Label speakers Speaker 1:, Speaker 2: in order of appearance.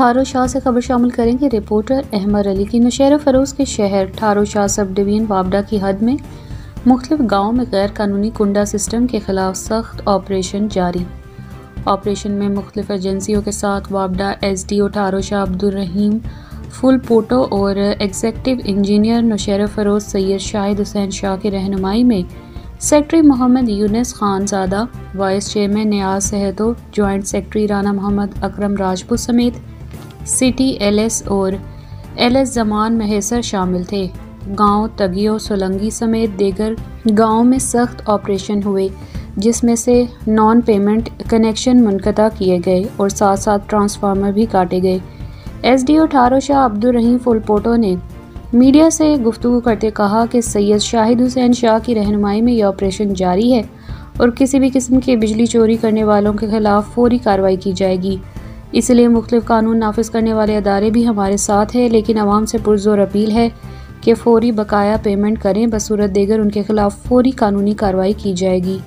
Speaker 1: ठारो शाह से खबर शामिल करेंगे। रिपोर्टर अहमद अली की नौशेरा फरोज के शहर ठारो शाह सब डिवीजन वाबडा की हद में मुख्तलिफ गाँव में गैर कानूनी कुंडा सिस्टम के खिलाफ सख्त ऑपरेशन जारी। ऑपरेशन में मुख्तलिफ एजेंसियों के साथ वाबडा SDO ठारो शाह अब्दुल रहीम फुल पोटो और एग्जीक्यूटिव इंजीनियर नौशेरा फरोज सैयद शाहिद हुसैन शाह की रहनुमाई में secretary Mohammad Younis Khanzada, vice chairman Niaz Sahto, joint secretary Rana Mohammad Akram Rajput समेत सिटी LS और LS जमान महेसर शामिल थे। गांव तगियो सोलंगी समेत दीगर गांवों में सख्त ऑपरेशन हुए, जिसमें से नॉन पेमेंट कनेक्शन मुनक़ता किए गए और साथ साथ ट्रांसफार्मर भी काटे गए। SDO ठारो शाह अब्दुल रहीम फुलपोटो ने मीडिया से गुफ्तगू करते कहा कि सैयद शाहिद हुसैन शाह की रहनुमाई में यह ऑपरेशन जारी है और किसी भी किस्म की बिजली चोरी करने वालों के खिलाफ फौरी कार्रवाई की जाएगी। इसलिए मुख्तलिफ कानून नाफिज करने वाले अदारे भी हमारे साथ हैं, लेकिन आवाम से पुरजोर अपील है कि फौरी बकाया पेमेंट करें, बसूरत देगर उनके खिलाफ फौरी कानूनी कार्रवाई की जाएगी।